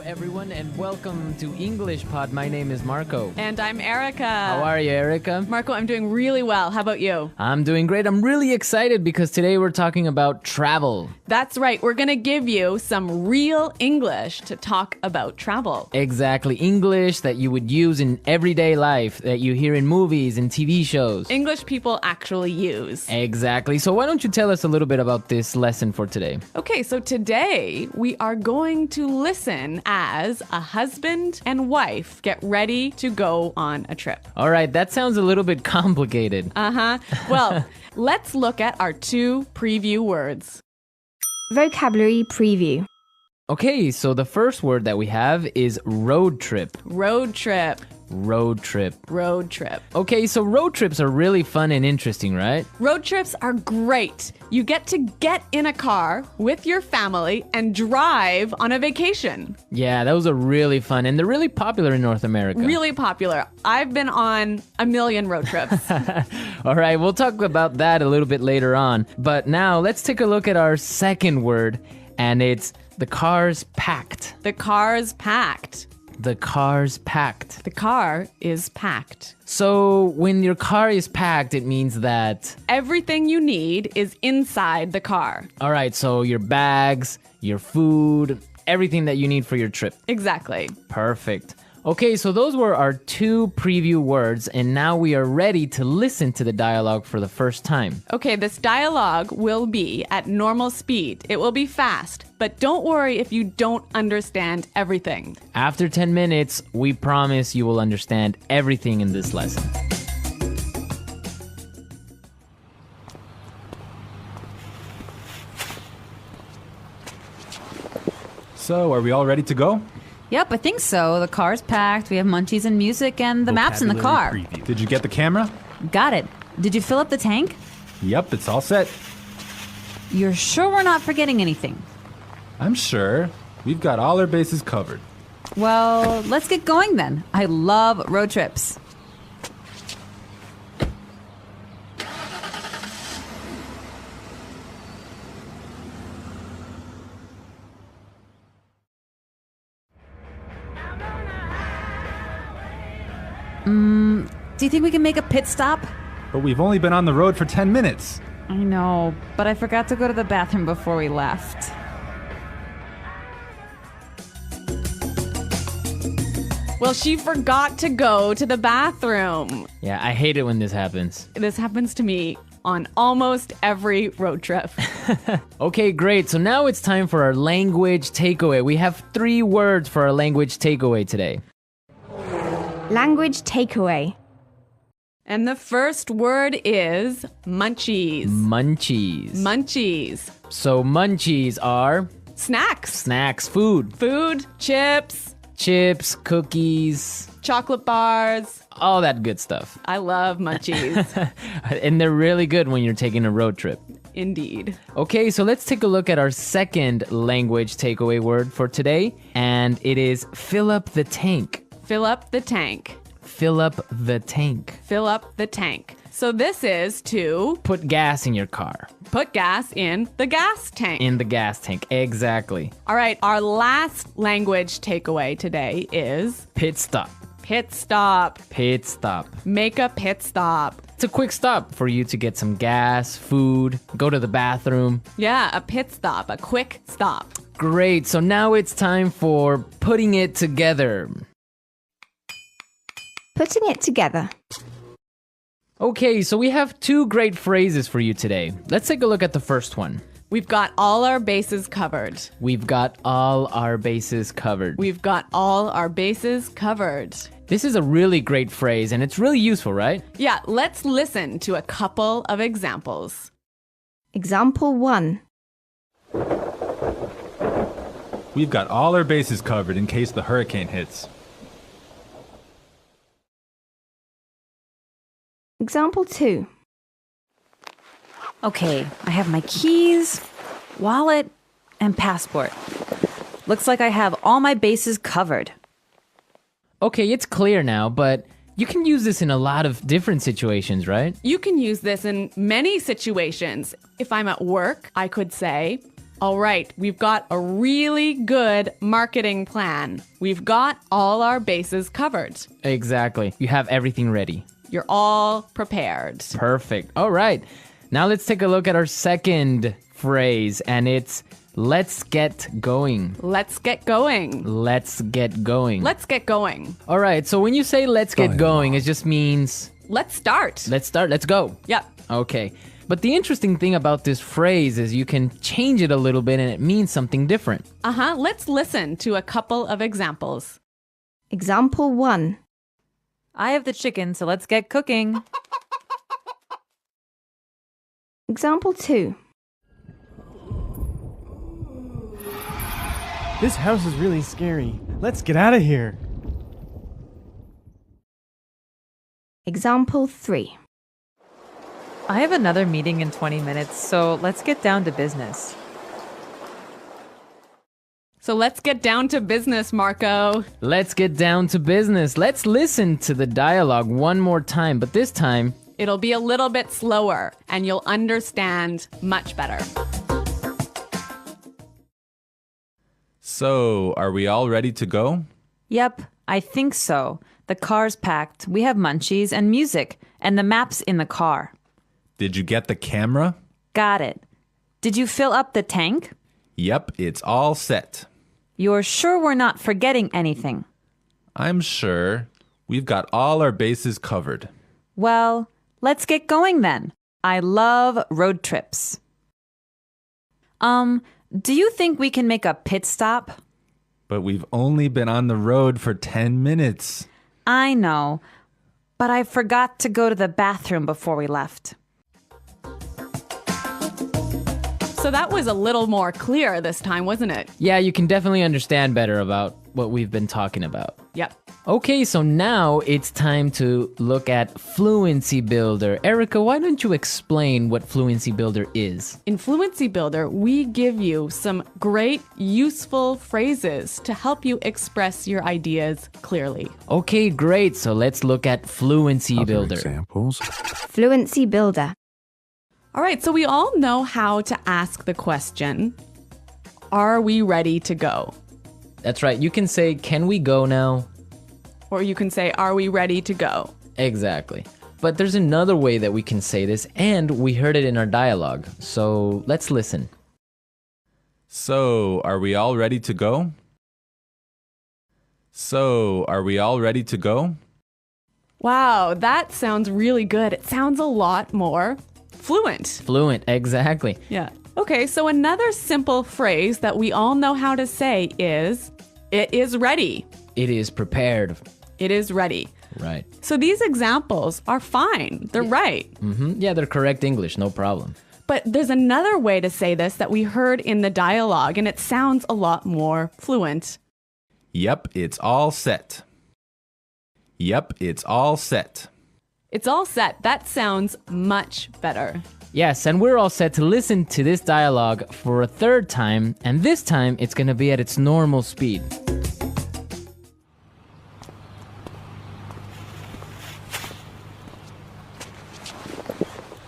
everyone, and welcome to English Pod. My name is Marco. And I'm Erica. How are you, Erica? Marco, I'm doing really well. How about you? I'm doing great. I'm really excited because today we're talking about travel. That's right. We're going to give you some real English to talk about travel. Exactly. English that you would use in everyday life, that you hear in movies and TV shows. English people actually use. Exactly. So why don't you tell us a little bit about this lesson for today? Okay, so today we are going to listen as a husband and wife get ready to go on a trip. All right, that sounds a little bit complicated. Well, let's look at our two preview words. Vocabulary preview. Okay, so the first word that we have is road trip. Road trip. Road trip. Road trip. Okay, so road trips are really fun and interesting, right? Road trips are great. You get to get in a car with your family and drive on a vacation. Yeah, those are really fun, and they're really popular in North America. Really popular. I've been on a million road trips. All right, we'll talk about that a little bit later on. But now let's take a look at our second word, and it's the car's packed. The car's packed. The car's packed. The car is packed. So when your car is packed, it means that... everything you need is inside the car. All right, so your bags, your food, everything that you need for your trip. Exactly. Perfect. Okay, so those were our two preview words, and now we are ready to listen to the dialogue for the first time. Okay, this dialogue will be at normal speed. It will be fast, but don't worry if you don't understand everything. After 10 minutes, we promise you will understand everything in this lesson. So, are we all ready to go? Yep, I think so. The car's packed, we have munchies and music, and the map's in the car. Vocabulary preview. Did you get the camera? Got it. Did you fill up the tank? Yep, it's all set. You're sure we're not forgetting anything? I'm sure. We've got all our bases covered. Well, let's get going then. I love road trips. Do you think we can make a pit stop? But we've only been on the road for 10 minutes. I know, but I forgot to go to the bathroom before we left. Well, she forgot to go to the bathroom. Yeah, I hate it when this happens. This happens to me on almost every road trip. Okay, great. So now it's time for our language takeaway. We have 3 words for our language takeaway today. Language takeaway. And the first word is munchies. Munchies. Munchies. So munchies are Snacks. snacks, food, Food, chips, chips, cookies, chocolate bars. all that good stuff. I love munchies. And they're really good when you're taking a road trip. Indeed. Okay, so let's take a look at our second language takeaway word for today, and it is fill up the tank. Fill up the tank. Fill up the tank. Fill up the tank. So this is to Put gas in your car. put gas in the gas tank. In the gas tank. Exactly. All right, our last language takeaway today is Pit stop. pit stop. Pit stop. Make a pit stop. It's a quick stop for you to get some gas, food, go to the bathroom. Yeah, a pit stop, a quick stop. Great, so now it's time for putting it together. Putting it together. Okay, so we have 2 great phrases for you today. Let's take a look at the first one. We've got all our bases covered. We've got all our bases covered. We've got all our bases covered. This is a really great phrase, and it's really useful, right? Yeah, let's listen to a couple of examples. Example 1. We've got all our bases covered in case the hurricane hits. Example 2. Okay, I have my keys, wallet, and passport. Looks like I have all my bases covered. Okay, it's clear now, but you can use this in a lot of different situations, right? You can use this in many situations. If I'm at work, I could say, All right, we've got a really good marketing plan. We've got all our bases covered. Exactly. You have everything ready. You're all prepared. Perfect. All right. Now let's take a look at our second phrase, and it's let's get going. Let's get going. Let's get going. Let's get going. All right. So when you say let's get going, it just means Let's start. let's start. Let's go. Yep. Okay. But the interesting thing about this phrase is you can change it a little bit and it means something different. Let's listen to a couple of examples. Example 1. I have the chicken, so let's get cooking. Example 2. This house is really scary. Let's get out of here. Example 3. I have another meeting in 20 minutes, so let's get down to business. So let's get down to business, Marco. Let's get down to business. Let's listen to the dialogue one more time, but this time, It'll be a little bit slower and you'll understand much better. So, are we all ready to go? Yep, I think so. The car's packed. We have munchies and music, and the map's in the car. Did you get the camera? Got it. Did you fill up the tank? Yep, it's all set. You're sure we're not forgetting anything? I'm sure. We've got all our bases covered. Well, let's get going then. I love road trips. Do you think we can make a pit stop? But we've only been on the road for 10 minutes. I know, but I forgot to go to the bathroom before we left. So that was a little more clear this time, wasn't it? yeah, you can definitely understand better about what we've been talking about. Yep. Okay, so now it's time to look at Fluency Builder. Erica, why don't you explain what Fluency Builder is? In Fluency Builder, we give you some great, useful phrases to help you express your ideas clearly. Okay, great. So let's look at Fluency Builder. Examples. Fluency Builder. All right, so we all know how to ask the question, are we ready to go? That's right. You can say, can we go now? Or you can say, are we ready to go? Exactly. But there's another way that we can say this, and we heard it in our dialogue. So let's listen. So, are we all ready to go? So, are we all ready to go? Wow, that sounds really good. It sounds a lot more fluent. Fluent, exactly. Yeah. Okay, so another simple phrase that we all know how to say is, it is ready. It is prepared. It is ready. Right. So these examples are fine. They're right. Yeah, they're correct English, no problem. But there's another way to say this that we heard in the dialogue, and it sounds a lot more fluent. Yep, it's all set. Yep, it's all set. It's all set. That sounds much better. Yes, and we're all set to listen to this dialogue for a third time, and this time it's going to be at its normal speed.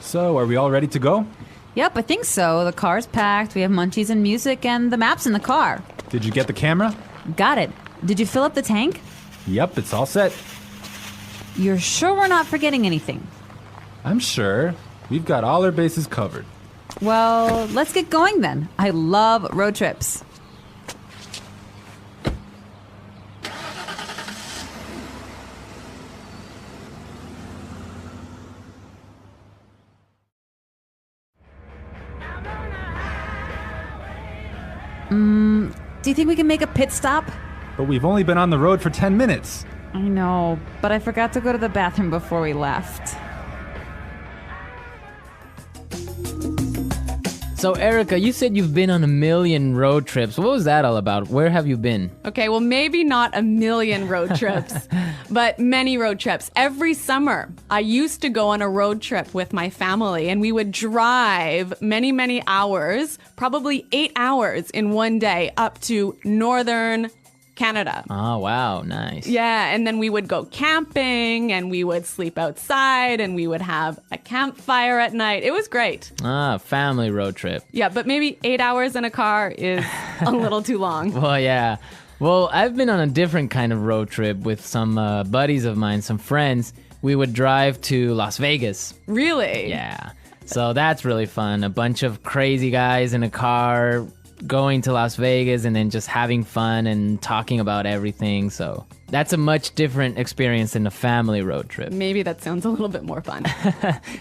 So, are we all ready to go? Yep, I think so. The car's packed. We have munchies and music, and the map's in the car. Did you get the camera? Got it. Did you fill up the tank? Yep, it's all set. You're sure we're not forgetting anything? I'm sure. We've got all our bases covered. Well, let's get going then. I love road trips. Do you think we can make a pit stop? But we've only been on the road for 10 minutes. I know, but I forgot to go to the bathroom before we left. So, Erica, you said you've been on a million road trips. What was that all about? Where have you been? Okay, well, maybe not a million road trips, but many road trips. Every summer, I used to go on a road trip with my family, and we would drive many, many hours, probably 8 hours in one day, up to northern Canada. Oh, wow. Nice. Yeah, and then we would go camping and we would sleep outside and we would have a campfire at night. It was great. Ah, family road trip. Yeah, but maybe 8 hours in a car is a little too long. Well, yeah. Well, I've been on a different kind of road trip with some buddies of mine, some friends. We would drive to Las Vegas. Really? Yeah. So that's really fun. A bunch of crazy guys in a car going to Las Vegas and then just having fun and talking about everything. So that's a much different experience than a family road trip. Maybe that sounds a little bit more fun.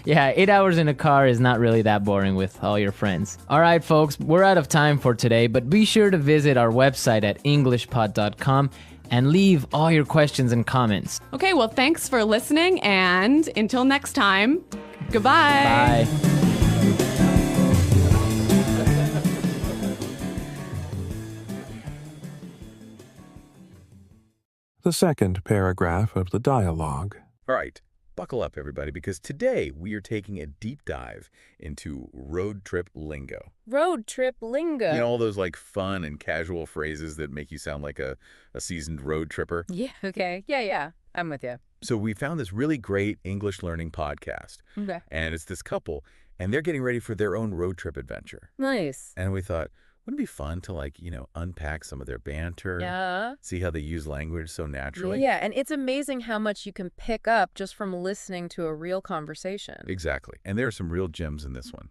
Yeah, 8 hours in a car is not really that boring with all your friends. All right, folks, we're out of time for today, but be sure to visit our website at englishpod.com and leave all your questions and comments. Okay, well, thanks for listening, and until next time, goodbye. Bye. The second paragraph of the dialogue. All right, buckle up, everybody, because today we are taking a deep dive into road trip lingo. Road trip lingo. You know, all those like fun and casual phrases that make you sound like a seasoned road tripper. Yeah, okay. Yeah. I'm with you. So we found this really great English learning podcast. Okay. And it's this couple, and they're getting ready for their own road trip adventure. Nice. And we thought, wouldn't it be fun to unpack some of their banter? Yeah. See how they use language so naturally? Yeah, and it's amazing how much you can pick up just from listening to a real conversation. Exactly. And there are some real gems in this one.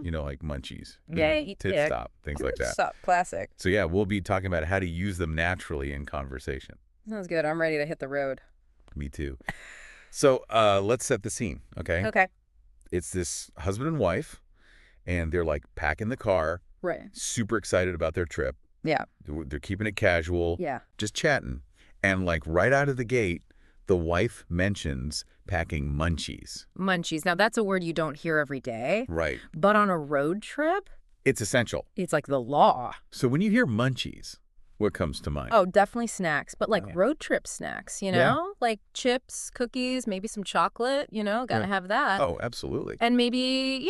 You know, like munchies. Yeah, eat tit dick. stop, things like that. Stop. Classic. So yeah, we'll be talking about how to use them naturally in conversation. Sounds good. I'm ready to hit the road. Me too. So let's set the scene, okay? Okay. It's this husband and wife, and they're like packing the car, Right. super excited about their trip. Yeah. They're keeping it casual, Yeah. just chatting. And like right out of the gate, the wife mentions packing munchies. Munchies. Now, that's a word you don't hear every day. Right. But on a road trip, It's essential. it's like the law. So when you hear munchies, what comes to mind? Oh, definitely snacks, but like Yeah. road trip snacks, you know? Yeah. Like chips, cookies, maybe some chocolate, gotta Yeah. have that. Oh, absolutely. And maybe,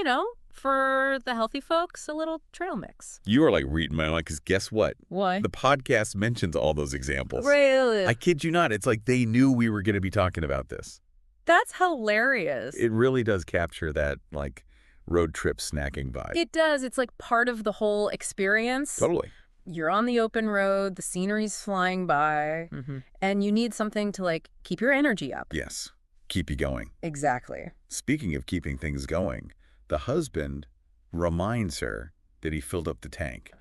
for the healthy folks, a little trail mix. You are like reading my mind because guess what? What? The podcast mentions all those examples. Really? I kid you not. It's like they knew we were going to be talking about this. That's hilarious. It really does capture that like road trip snacking vibe. It does. It's like part of the whole experience. Totally. You're on the open road, the scenery's flying by, and you need something to like keep your energy up. Yes. Keep you going. Exactly. Speaking of keeping things going, the husband reminds her that he filled up the tank.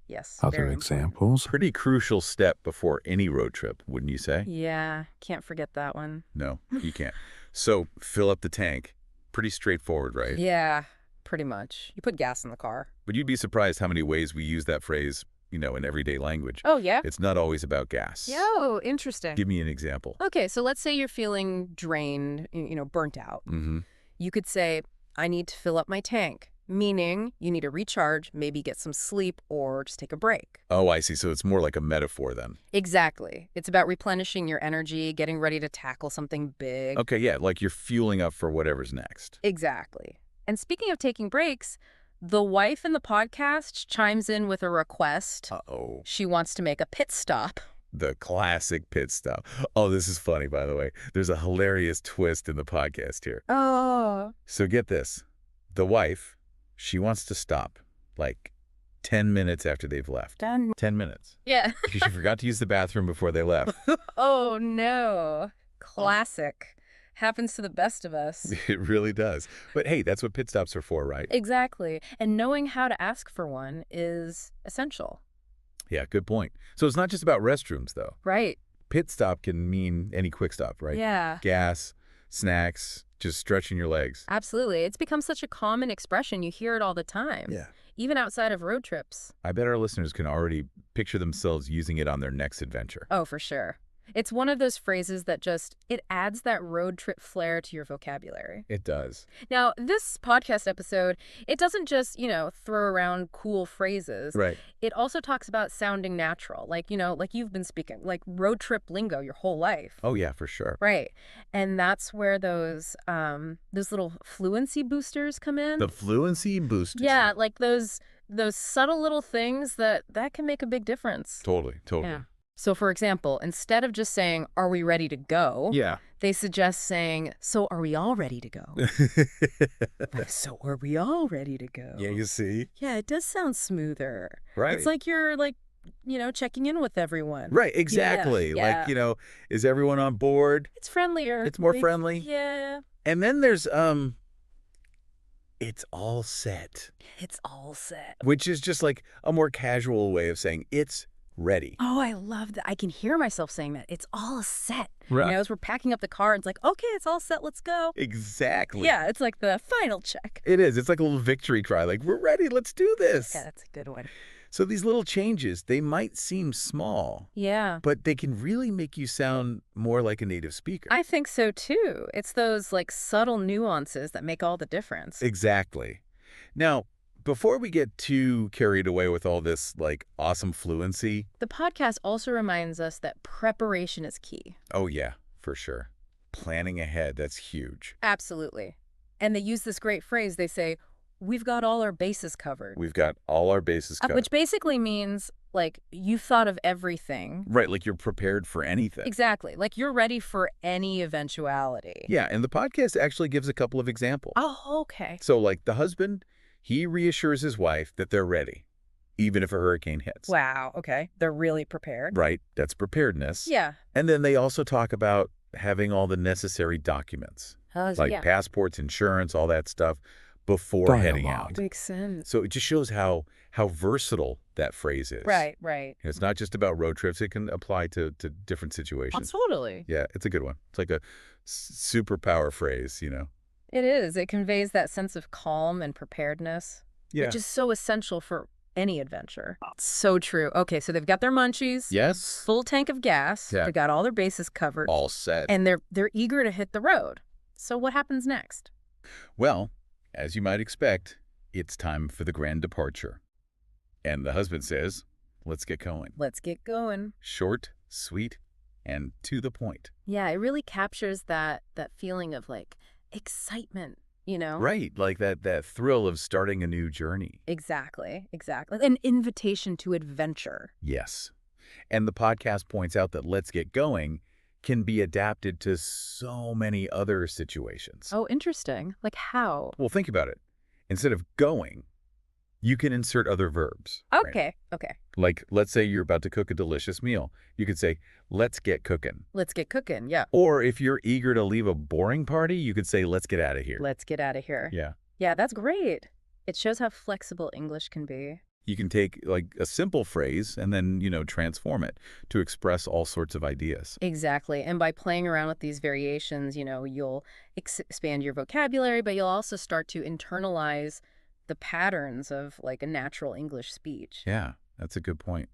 Yes. Other very examples. Pretty crucial step before any road trip, wouldn't you say? important. Yeah. Can't forget that one. No, you can't. So fill up the tank. Pretty straightforward, right? Yeah. Pretty much. You put gas in the car. But you'd be surprised how many ways we use that phrase, in everyday language. Oh, yeah? It's not always about gas. Oh, interesting. Give me an example. Okay, so let's say you're feeling drained, burnt out. Mm-hmm. You could say, I need to fill up my tank, meaning you need to recharge, maybe get some sleep, or just take a break. Oh, I see. So it's more like a metaphor then. Exactly. It's about replenishing your energy, getting ready to tackle something big. Okay, yeah, like you're fueling up for whatever's next. Exactly. And speaking of taking breaks, the wife in the podcast chimes in with a request. Uh-oh. She wants to make a pit stop. The classic pit stop. Oh, this is funny, by the way. There's a hilarious twist in the podcast here. Oh. So get this. The wife, she wants to stop like 10 minutes after they've left. 10 minutes. Yeah. Because she forgot to use the bathroom before they left. Oh, no. Classic. Happens to the best of us. It really does. But hey, that's what pit stops are for, right? Exactly. And knowing how to ask for one is essential. Yeah, good point. So it's not just about restrooms, though. Right. Pit stop can mean any quick stop, right? Yeah. Gas, snacks, just stretching your legs. Absolutely. It's become such a common expression. You hear it all the time. Yeah. Even outside of road trips. I bet our listeners can already picture themselves using it on their next adventure. Oh, for sure. It's one of those phrases that it adds that road trip flair to your vocabulary. It does. Now, this podcast episode, it doesn't just, throw around cool phrases. Right. It also talks about sounding natural, like you've been speaking, like road trip lingo your whole life. Oh, yeah, for sure. Right. And that's where those little fluency boosters come in. The fluency boosters. Yeah, like those those subtle little things that can make a big difference. Totally. Yeah. So, for example, instead of just saying, "Are we ready to go?" Yeah. they suggest saying, "So are we all ready to go?" So are we all ready to go? Yeah, you see? Yeah, it does sound smoother. Right. It's like you're checking in with everyone. Right, exactly. Yeah. Like, is everyone on board? It's friendlier. It's more friendly. Yeah. And then there's it's all set, It's all set. which is just like a more casual way of saying it's ready. Oh, I love that. I can hear myself saying that. It's all set. Right. As we're packing up the car, it's like, okay, it's all set. Let's go. Exactly. Yeah, it's like the final check. It is. It's like a little victory cry. Like, we're ready. Let's do this. Yeah, that's a good one. So these little changes, they might seem small, Yeah. but they can really make you sound more like a native speaker. I think so too. It's those subtle nuances that make all the difference. Exactly. Now, before we get too carried away with all this awesome fluency. The podcast also reminds us that preparation is key. Oh yeah, for sure. Planning ahead, that's huge. Absolutely. And they use this great phrase. They say, "We've got all our bases covered." We've got all our bases covered. Which basically means you've thought of everything. Right, like you're prepared for anything. Exactly. Like you're ready for any eventuality. Yeah, and the podcast actually gives a couple of examples. Oh, okay. So the husband, he reassures his wife that they're ready, even if a hurricane hits. Wow. Okay. They're really prepared. Right, that's preparedness. Yeah. And then they also talk about having all the necessary documents, like yeah. passports, insurance, all that stuff before heading Dialogue. out. Makes sense. So it just shows how versatile that phrase is. Right, right. It's not just about road trips. It can apply to different situations. Totally. Yeah, it's a good one. It's like a superpower phrase, It is. It conveys that sense of calm and preparedness, Yeah. which is so essential for any adventure. So true. Okay, so they've got their munchies. Yes. Full tank of gas. Yeah. They've got all their bases covered. All set. And they're eager to hit the road. So what happens next? Well, as you might expect, it's time for the grand departure. And the husband says, let's get going. Let's get going. Short, sweet, and to the point. Yeah, it really captures that feeling of excitement, Right, like that thrill of starting a new journey. Exactly. An invitation to adventure. Yes. And the podcast points out that let's get going can be adapted to so many other situations. Oh, interesting. Like how? Well, think about it. Instead of going, you can insert other verbs. right? Okay. Like, let's say you're about to cook a delicious meal. You could say, let's get cooking. Let's get cooking. Yeah. Or if you're eager to leave a boring party, you could say, let's get out of here. Let's get out of here. Yeah. Yeah, that's great. It shows how flexible English can be. You can take a simple phrase and then, transform it to express all sorts of ideas. Exactly. And by playing around with these variations, you'll expand your vocabulary, but you'll also start to internalize the patterns of a natural English speech. Yeah, that's a good point.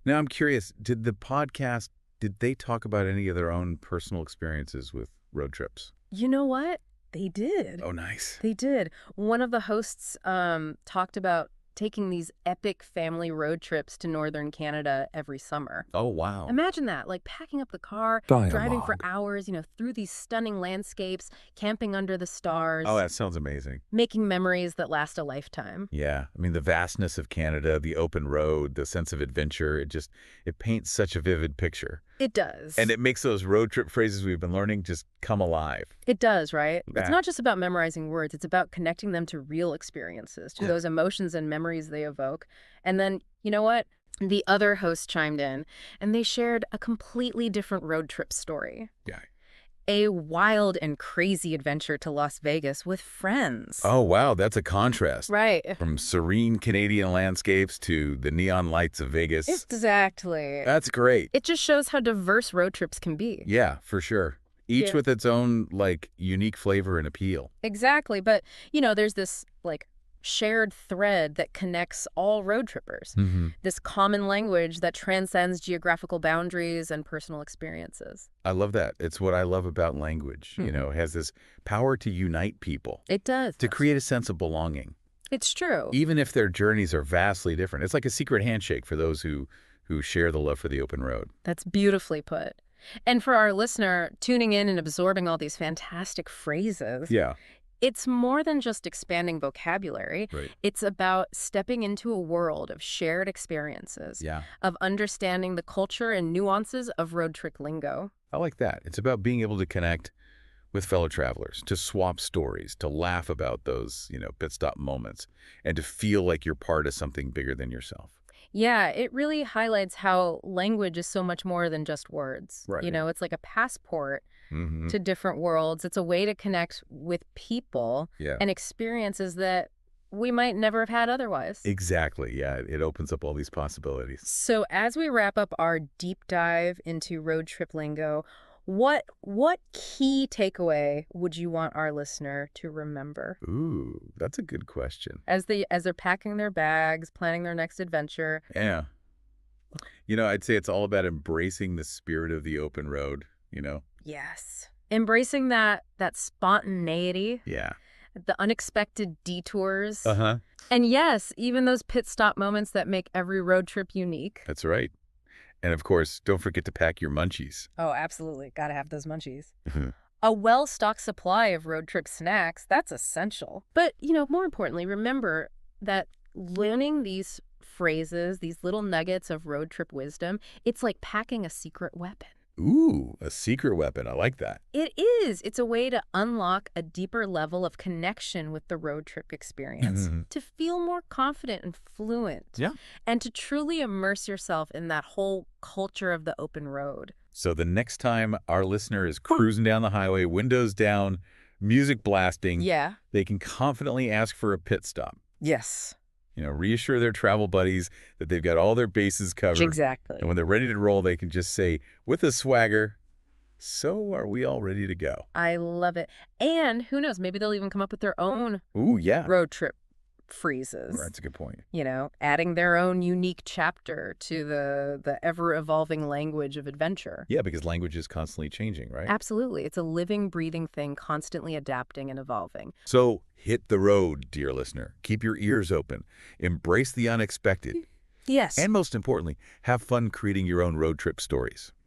Now, I'm curious, did they talk about any of their own personal experiences with road trips? You know what? They did. Oh, nice. They did. One of the hosts talked about taking these epic family road trips to northern Canada every summer. Oh, wow. Imagine that, packing up the car, driving for hours, through these stunning landscapes, camping under the stars. Oh, that sounds amazing. Making memories that last a lifetime. Yeah. I mean, the vastness of Canada, the open road, the sense of adventure, it paints such a vivid picture. It does. And it makes those road trip phrases we've been learning just come alive. It does, right? Yeah. It's not just about memorizing words. It's about connecting them to real experiences, to those emotions and memories they evoke. And then, you know what? The other host chimed in, and they shared a completely different road trip story. Yeah. A wild and crazy adventure to Las Vegas with friends. Oh, wow. That's a contrast. Right. From serene Canadian landscapes to the neon lights of Vegas. Exactly. That's great. It just shows how diverse road trips can be. Yeah, for sure. Each with its own, unique flavor and appeal. Exactly. But, there's this, shared thread that connects all road trippers. Mm-hmm. This common language that transcends geographical boundaries and personal experiences. I love that. It's what I love about language. Mm-hmm. It has this power to unite people. It does. To create a sense of belonging. It's true. Even if their journeys are vastly different. It's like a secret handshake for those who share the love for the open road. That's beautifully put. And for our listener, tuning in and absorbing all these fantastic phrases. Yeah. It's more than just expanding vocabulary. Right. It's about stepping into a world of shared experiences, Yeah. of understanding the culture and nuances of road trip lingo. I like that. It's about being able to connect with fellow travelers, to swap stories, to laugh about those, pit stop moments, and to feel like you're part of something bigger than yourself. Yeah, it really highlights how language is so much more than just words. Right. It's like a passport Mm-hmm. to different worlds. It's a way to connect with people Yeah. and experiences that we might never have had otherwise. Exactly. Yeah. It opens up all these possibilities. So as we wrap up our deep dive into road trip lingo, what key takeaway would you want our listener to remember Ooh, that's a good question. as they're packing their bags, planning their next adventure? Yeah. I'd say it's all about embracing the spirit of the open road, Yes. Embracing that spontaneity, Yeah. the unexpected detours. Uh-huh. And yes, even those pit stop moments that make every road trip unique. That's right. And of course, don't forget to pack your munchies. Oh, absolutely. Got to have those munchies. A well-stocked supply of road trip snacks, that's essential. But, more importantly, remember that learning these phrases, these little nuggets of road trip wisdom, it's like packing a secret weapon. Ooh, a secret weapon. I like that. It is. It's a way to unlock a deeper level of connection with the road trip experience, to feel more confident and fluent, Yeah. and to truly immerse yourself in that whole culture of the open road. So the next time our listener is cruising down the highway, windows down, music blasting, Yeah. they can confidently ask for a pit stop. Yes. Reassure their travel buddies that they've got all their bases covered. Exactly. And when they're ready to roll, they can just say, with a swagger, so are we all ready to go? I love it. And who knows, maybe they'll even come up with their own Ooh, yeah. road trip phrases. That's a good point. Adding their own unique chapter to the ever-evolving language of adventure. Yeah, because language is constantly changing, right? Absolutely. It's a living, breathing thing, constantly adapting and evolving. So hit the road, dear listener. Keep your ears open. Embrace the unexpected. Yes. And most importantly, have fun creating your own road trip stories.